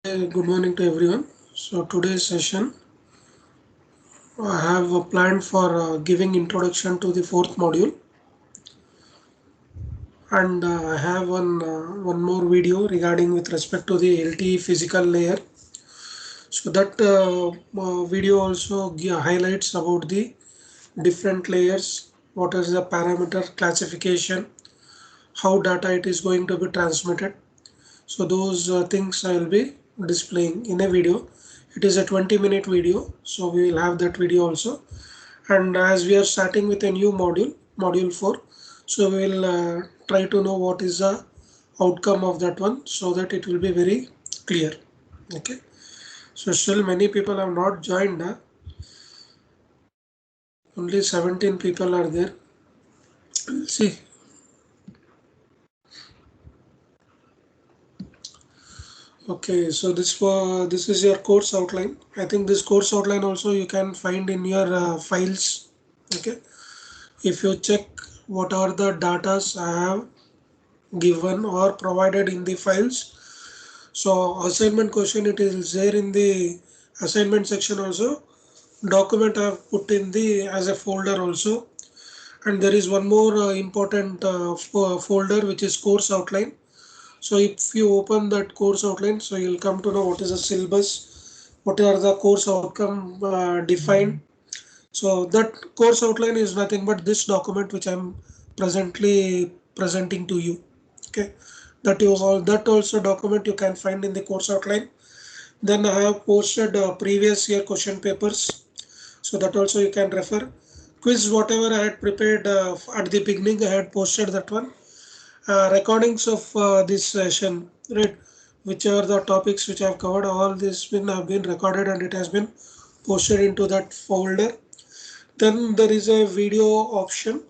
Good morning to everyone. So today's session I have planned for giving introduction to the fourth module, and I have one more video regarding with respect to the LTE physical layer. So that video also highlights about the different layers, what is the parameter classification, how data it is going to be transmitted. So those things I will be displaying in a video. It is a 20-minute video, so we will have that video also. And as we are starting with a new module 4, so we will try to know what is the outcome of that one, so that it will be very clear. Okay, so still many people have not joined. Only 17 people are there. We'll see. Okay, so this is your course outline. I think this course outline also you can find in your files. Okay, if you check what are the datas I have given or provided in the files. So assignment question, it is there in the assignment section also. Document I have put in the as a folder also. And there is one more important folder, which is course outline. So if you open that course outline, so you'll come to know what is the syllabus, what are the course outcome defined. So that course outline is nothing but this document which I'm presently presenting to you. Okay, that also document you can find in the course outline. Then I have posted previous year question papers, so that also you can refer. Quiz, whatever I had prepared at the beginning, I had posted that one. Recordings of this session, right? Which are the topics which I have covered, all this have been recorded and it has been posted into that folder. Then there is a video option.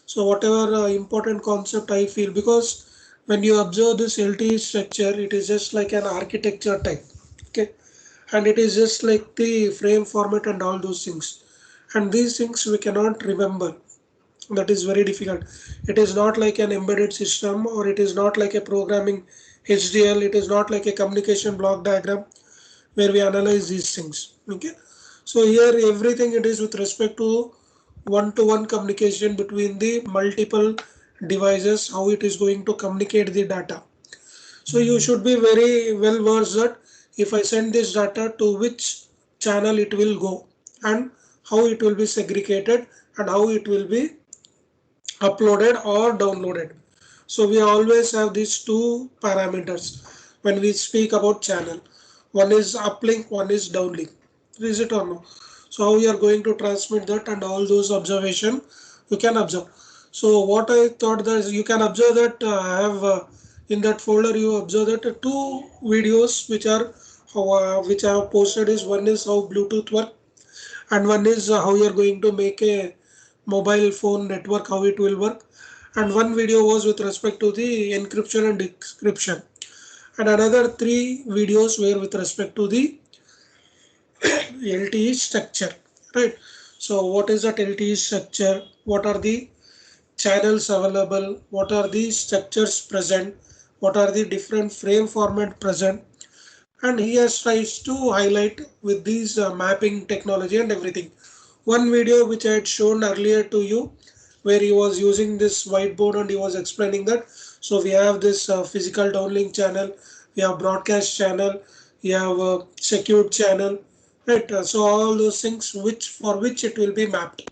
So whatever important concept I feel, because when you observe this LTE structure, it is just like an architecture type. Okay, and it is just like the frame format and all those things, and these things we cannot remember. That is very difficult. It is not like an embedded system, or it is not like a programming HDL. It is not like a communication block diagram where we analyze these things. Okay, so here everything it is with respect to one-to-one communication between the multiple devices, how it is going to communicate the data. So you should be very well versed that if I send this data, to which channel it will go, and how it will be segregated, and how it will be uploaded or downloaded. So we always have these two parameters when we speak about channel. One is uplink, one is downlink. Is it or no? So how you are going to transmit that, and all those observation you can observe. So what I thought that you can observe that I have in that folder, you observe that two videos which I have posted is, one is how Bluetooth work, and one is how you are going to make a mobile phone network, how it will work. And one video was with respect to the encryption and decryption, and another three videos were with respect to the LTE structure, right? So what is that LTE structure, what are the channels available, what are the structures present, what are the different frame format present, and he has tries to highlight with these mapping technology and everything. One video which I had shown earlier to you, where he was using this whiteboard and he was explaining that. So we have this physical downlink channel, we have broadcast channel, we have a secured channel, right? So all those things which for which it will be mapped.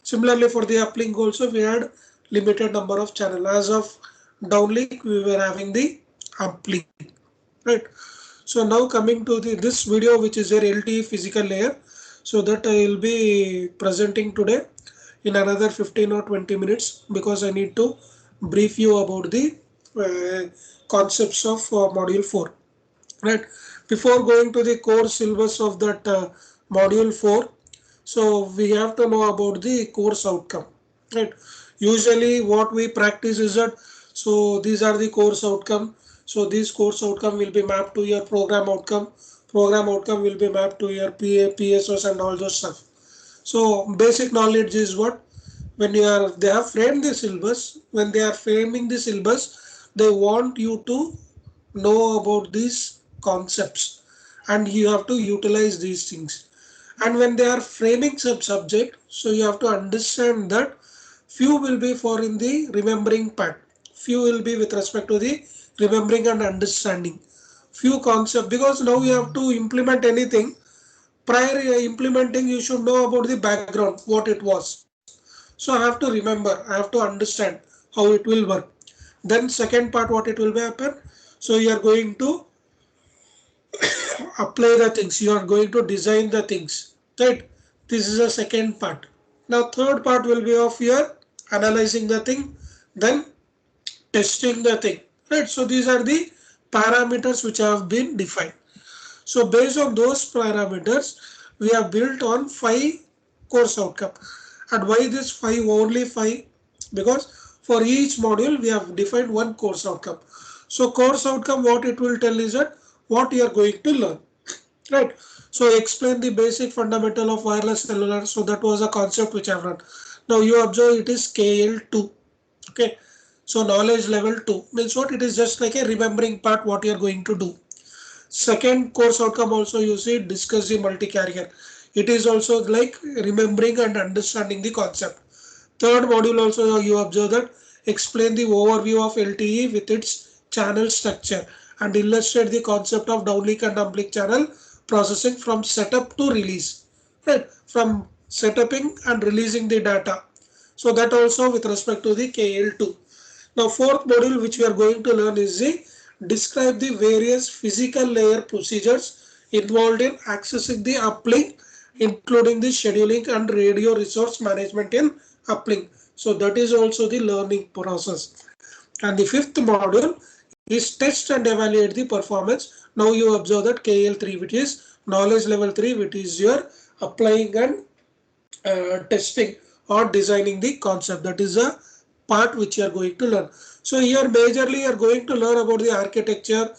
Similarly, for the uplink also we had limited number of channel. As of downlink, we were having the uplink, right? So now coming to this video, which is your LTE physical layer, so that I will be presenting today in another 15 or 20 minutes, because I need to brief you about the concepts of module 4, right? Before going to the core syllabus of that module 4, so we have to know about the course outcome, right? Usually what we practice is that, so these are the course outcome, so this course outcome will be mapped to your program outcome will be mapped to your PSOs and all those stuff. So basic knowledge is what, when you are they have framed the syllabus, when they are framing the syllabus, they want you to know about these concepts, and you have to utilize these things. And when they are framing some subject, so you have to understand that few will be for in the remembering part, few will be with respect to the remembering and understanding, few concept, because now you have to implement anything. Prior implementing, you should know about the background, what it was. So I have to remember, I have to understand how it will work. Then second part, what it will be happen. So you are going to apply the things, you are going to design the things, right? This is the second part. Now third part will be of your analyzing the thing, then testing the thing, right? So these are the parameters which have been defined. So based on those parameters, we have built on 5 course outcome. And why this 5, only 5? Because for each module we have defined one course outcome. So course outcome, what it will tell is that what you are going to learn, right? So explain the basic fundamental of wireless cellular. So that was a concept which I've run. Now you observe it is KL2. Okay. So knowledge level 2 means what? It is just like a remembering part what you are going to do. Second course outcome also you see discuss the multi-carrier. It is also like remembering and understanding the concept. Third module also you observe that explain the overview of LTE with its channel structure and illustrate the concept of downlink and uplink channel processing from setup to release. Right, from setuping and releasing the data. So that also with respect to the KL2. Now fourth module which we are going to learn is the describe the various physical layer procedures involved in accessing the uplink, including the scheduling and radio resource management in uplink. So that is also the learning process. And the fifth module is test and evaluate the performance. Now you observe that KL3, which is knowledge level 3, which is your applying and testing or designing the concept. That is a part which you are going to learn. So here majorly you are going to learn about the architecture,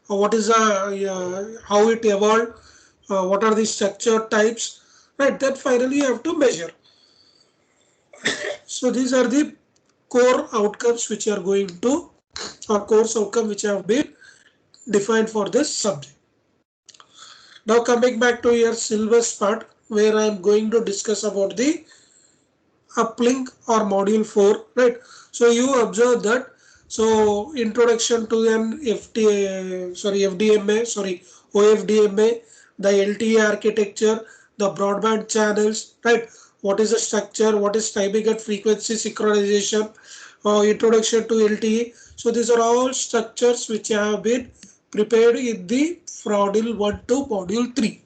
what is how it evolved, what are the structure types, right? Then finally you have to measure. So these are the core outcomes which are going to, or course outcome which have been defined for this subject. Now coming back to your syllabus part, where I am going to discuss about the uplink or module 4, right? So you observe that, so introduction to an FDMA, OFDMA, the LTE architecture, the broadband channels, right? What is the structure, what is timing and frequency synchronization, introduction to LTE. So these are all structures which have been prepared in the module 1 to module 3.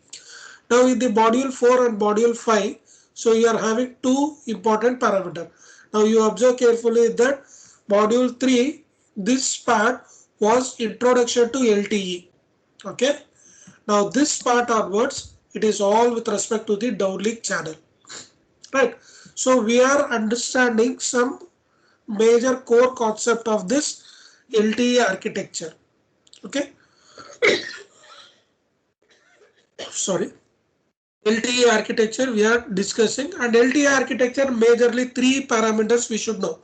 Now in the module 4 and module 5, so you are having two important parameters. Now you observe carefully that module 3, this part was introduction to LTE. Okay. Now this part onwards, it is all with respect to the downlink channel. Right. So we are understanding some major core concept of this LTE architecture. Okay. Sorry. LTE architecture we are discussing, and LTE architecture majorly three parameters we should know.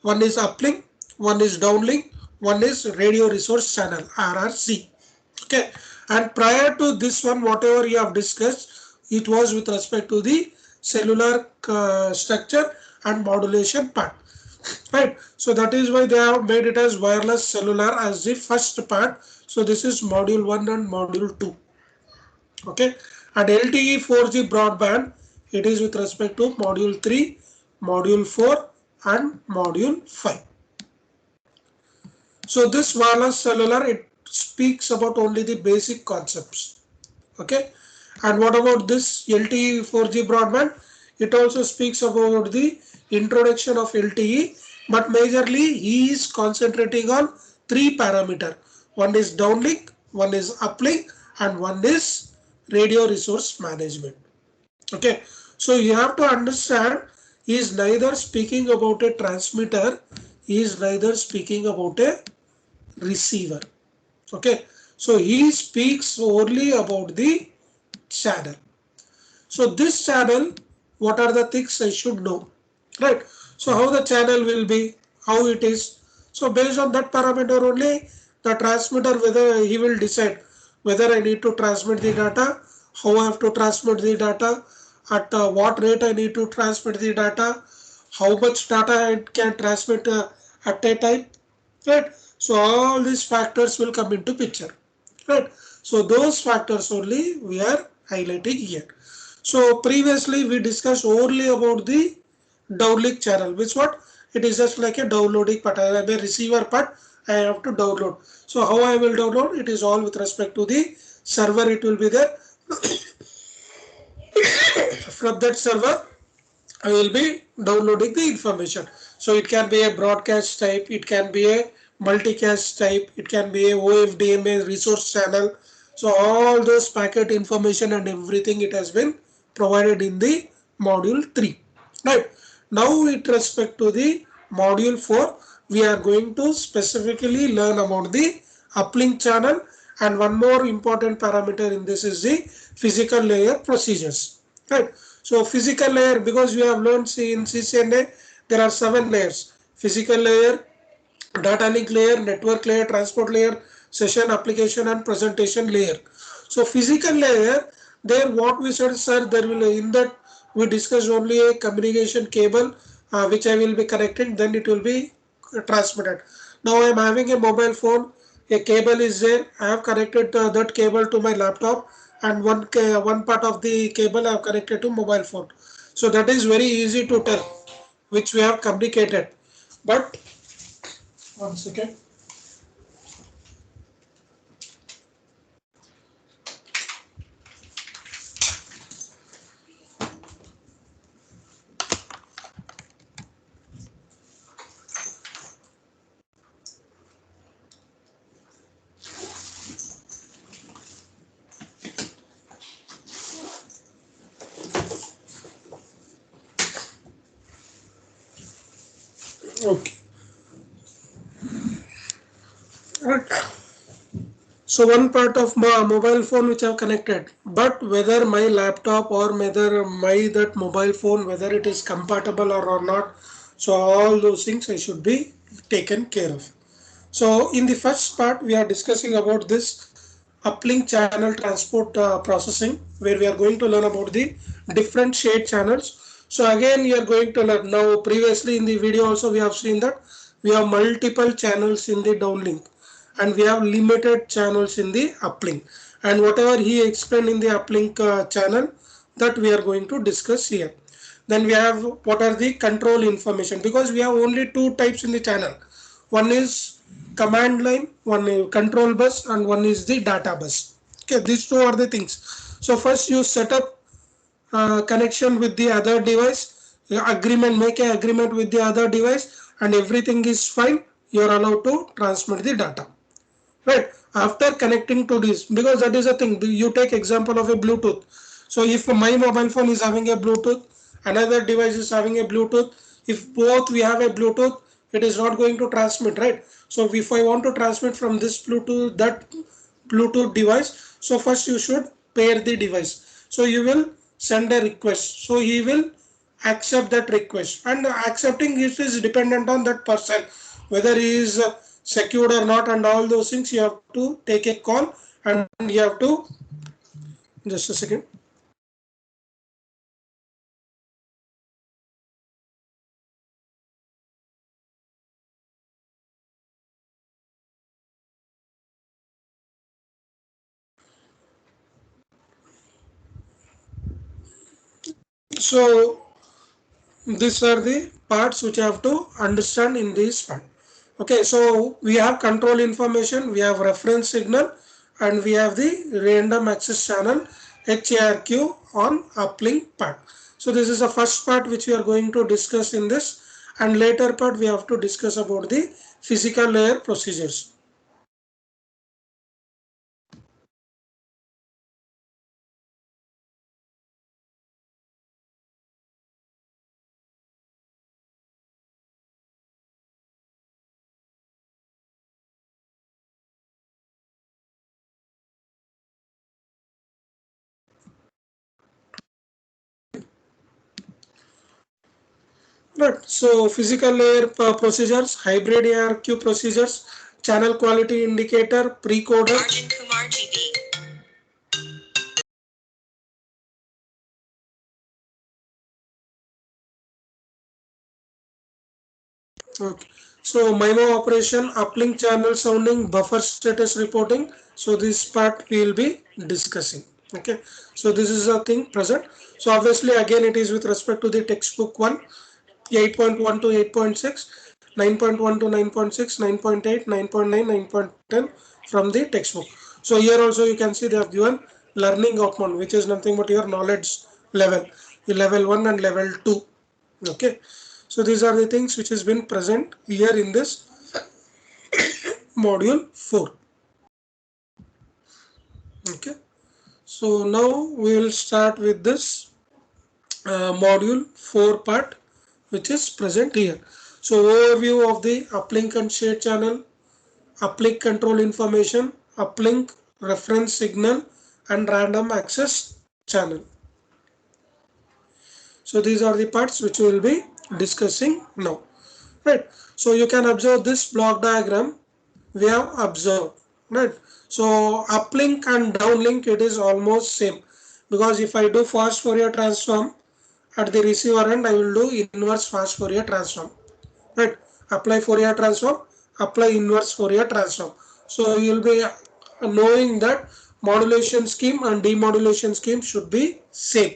One is uplink, one is downlink, one is radio resource channel RRC. Okay, and prior to this one, whatever you have discussed, it was with respect to the cellular structure and modulation part, right? So that is why they have made it as wireless cellular as the first part. So this is module 1 and module 2. Okay, and LTE 4G broadband, it is with respect to module 3, module 4 and module 5. So this wireless cellular, it speaks about only the basic concepts. Okay, and what about this LTE 4G broadband? It also speaks about the introduction of LTE, but majorly he is concentrating on three parameters. One is downlink, one is uplink, and one is radio resource management. Okay, so you have to understand, he is neither speaking about a transmitter, he is neither speaking about a receiver. Okay, so he speaks only about the channel. So this channel, what are the things I should know, right? So how the channel will be, how it is. So based on that parameter only, the transmitter whether he will decide. whether I need to transmit the data, how I have to transmit the data, at what rate I need to transmit the data, how much data I can transmit at a time, right? So all these factors will come into picture, right? So those factors only we are highlighting here. So previously we discussed only about the downlink channel, which what it is just like a downloading part. I have a receiver part, I have to download. So how I will download, it is all with respect to the server, it will be there. From that server I will be downloading the information. So it can be a broadcast type, it can be a multicast type, it can be a OFDMA resource channel. So all those packet information and everything, it has been provided in the module 3. Right. Now with respect to the module 4, we are going to specifically learn about the uplink channel, and one more important parameter in this is the physical layer procedures. Right. So physical layer, because we have learned in CCNA there are 7 layers: physical layer, data link layer, network layer, transport layer, session, application and presentation layer. So physical layer, there what we said, sir, there will, in that we discussed only a communication cable which I will be connecting, then it will be transmitted. Now I am having a mobile phone, a cable is there, I have connected that cable to my laptop, and one part of the cable I have connected to mobile phone. So that is very easy to tell which we have communicated. But one second. Okay. Right. So one part of my mobile phone which I have connected, but whether my laptop or whether my that mobile phone, whether it is compatible or not, so all those things I should be taken care of. So in the first part we are discussing about this uplink channel transport processing, where we are going to learn about the different shared channels. So again you are going to learn, now previously in the video also we have seen that we have multiple channels in the downlink and we have limited channels in the uplink, and whatever he explained in the uplink channel, that we are going to discuss here. Then we have what are the control information, because we have only two types in the channel. One is command line, one is control bus, and one is the data bus. Okay, these two are the things. So first you set up connection with the other device, agreement, make an agreement with the other device, and everything is fine, you are allowed to transmit the data. Right. After connecting to this, because that is a thing, you take example of a Bluetooth. So if my mobile phone is having a Bluetooth, another device is having a Bluetooth, if both we have a Bluetooth, it is not going to transmit, right? So if I want to transmit from this Bluetooth, that Bluetooth device, so first you should pair the device. So you will send a request, so he will accept that request, and accepting it is dependent on that person, whether he is secured or not, and all those things you have to take a call, and you have to, just a second. So these are the parts which you have to understand in this part. Okay, so we have control information, we have reference signal, and we have the random access channel HARQ on uplink part. So this is the first part which we are going to discuss in this, and later part we have to discuss about the physical layer procedures. Right. So physical layer procedures, hybrid ARQ procedures, channel quality indicator, pre-coder. Arjun Kumar TV. Okay. So MIMO operation, uplink channel sounding, buffer status reporting. So this part we will be discussing. Okay. So this is a thing present. So obviously again it is with respect to the textbook one, 8.1 to 8.6, 9.1 to 9.6, 9.8, 9.9, 9.10 from the textbook. So here also you can see they have given learning outcome, which is nothing but your knowledge level, the level 1 and level 2. Okay. So these are the things which has been present here in this module 4. Okay. So now we will start with this module 4 part, which is present here. So overview of the uplink and share channel, uplink control information, uplink reference signal, and random access channel. So these are the parts which we will be discussing now. Right. So you can observe this block diagram we have observed. Right. So uplink and downlink, it is almost same, because if I do fast Fourier transform at the receiver end, I will do inverse fast Fourier transform. Right. Apply Fourier transform, apply inverse Fourier transform. So you will be knowing that modulation scheme and demodulation scheme should be same.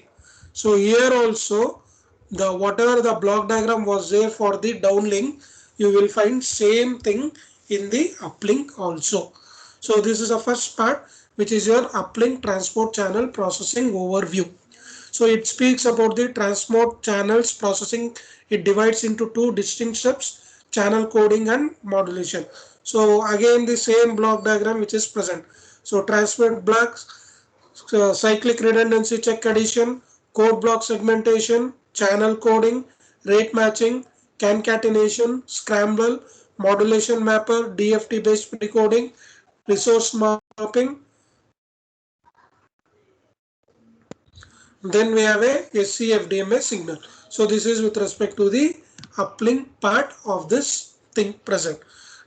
So here also, the whatever the block diagram was there for the downlink, you will find same thing in the uplink also. So this is the first part, which is your uplink transport channel processing overview. So it speaks about the transport channels processing. It divides into two distinct steps: channel coding and modulation. So again the same block diagram which is present. So transport blocks, cyclic redundancy check addition, code block segmentation, channel coding, rate matching, concatenation, scramble, modulation mapper, DFT based precoding, resource mapping. Then we have a SCFDMA signal. So this is with respect to the uplink part of this thing present.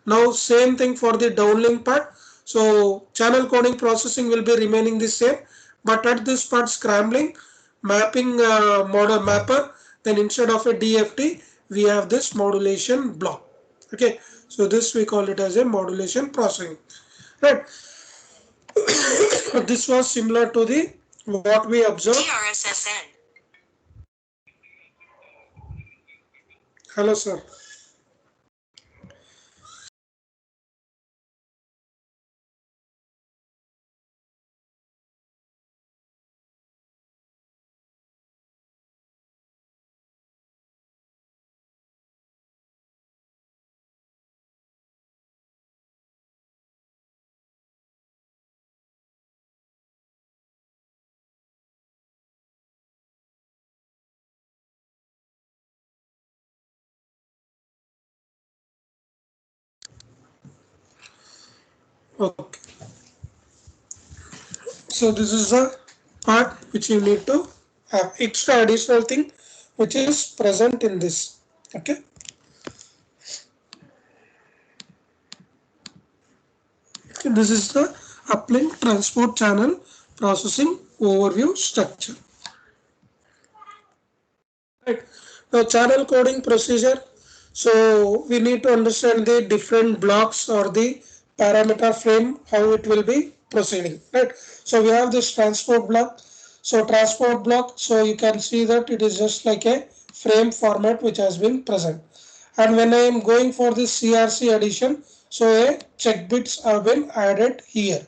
Now same thing for the downlink part. So channel coding processing will be remaining the same, but at this part scrambling, mapping model mapper, then instead of a DFT we have this modulation block. Okay, so this we call it as a modulation processing. Right. This was similar to the what we observed. TRSSN. Hello, sir. Okay. So this is the part which you need to have extra additional thing which is present in this. Okay. This is the uplink transport channel processing overview structure. Right. Now channel coding procedure. So we need to understand the different blocks or the parameter frame, how it will be proceeding. Right. So we have this transport block. So transport block. So you can see that it is just like a frame format which has been present. And when I am going for this CRC addition, so a check bits have been added here.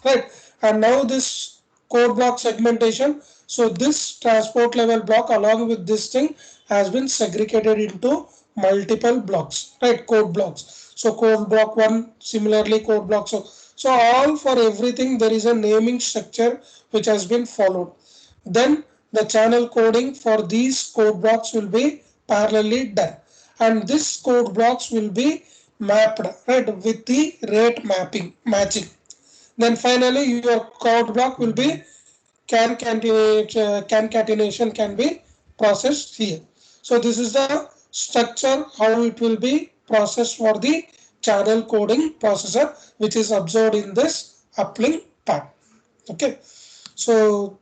Right. And now this code block segmentation. So this transport level block along with this thing has been segregated into multiple blocks, right? Code blocks. So code block 1, similarly code block. So all for everything there is a naming structure which has been followed. Then the channel coding for these code blocks will be parallelly done. And this code blocks will be mapped, right, with the rate mapping matching. Then finally your code block will be concatenation can be processed here. So this is the structure how it will be processed for the channel coding processor, which is observed in this uplink part. Okay. So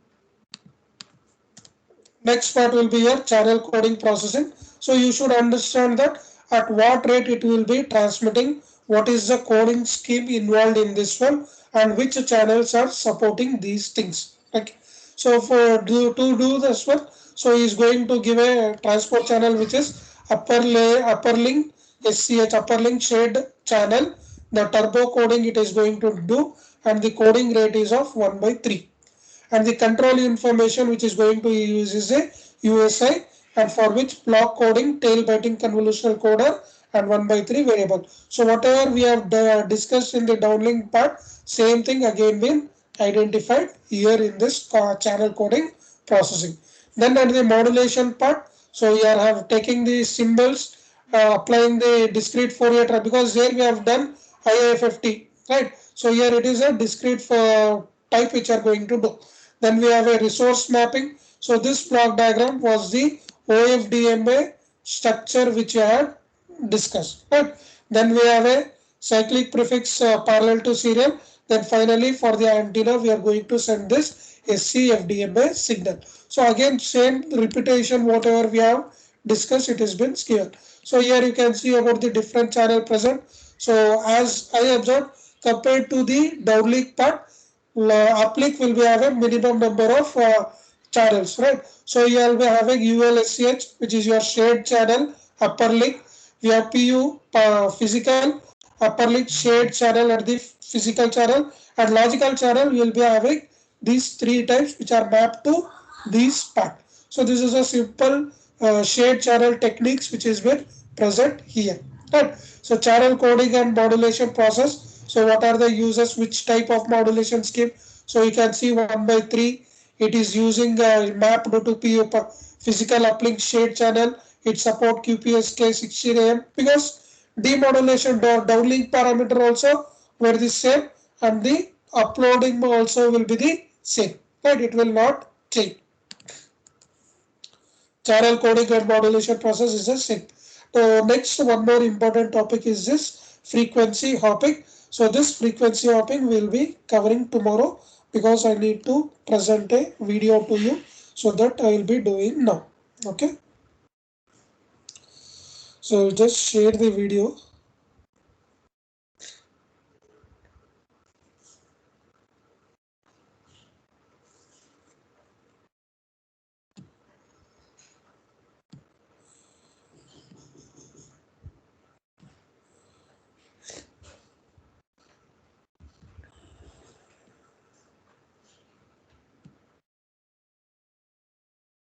next part will be your channel coding processing. So you should understand that at what rate it will be transmitting, what is the coding scheme involved in this one, and which channels are supporting these things. Okay. So to do this one, so he is going to give a transport channel which is upper link SCH, upper link shared channel. The turbo coding it is going to do, and the coding rate is of 1 by 3. And the control information which is going to use is a USI, and for which block coding, tail biting convolutional coder, and 1 by 3 variable. So whatever we have discussed in the downlink part, same thing again been identified here in this channel coding processing. Then at the modulation part, so we are taking the symbols, applying the discrete Fourier because here we have done IIFFT, right? So here it is a discrete type which are going to do. Then we have a resource mapping. So this block diagram was the OFDMA structure which I had discussed. Right? Then we have a cyclic prefix parallel to serial. Then finally for the antenna we are going to send this SCFDMA signal. So again same repetition whatever we have discussed, it has been given. So here you can see about the different channel present. So as I observed, compared to the downlink part, uplink will be having minimum number of channels, right? So you will be having ULSCH, which is your shared channel, upper link. We have PU, physical, upper link, shared channel at the physical channel, and logical channel. You will be having these three types which are mapped to these part. So this is a simple shared channel techniques which is been present here. Right. So channel coding and modulation process. So what are the uses? Which type of modulation scheme? So you can see 1 by 3. It is using mapped to PU physical uplink shared channel. It support QPSK 16AM because demodulation downlink parameter also were the same, and the uploading also will be the same. Right? It will not change. Channel coding and modulation process is the same. So next, one more important topic is this frequency hopping. So this frequency hopping will be covering tomorrow because I need to present a video to you, so that I will be doing now. Okay. So just share the video.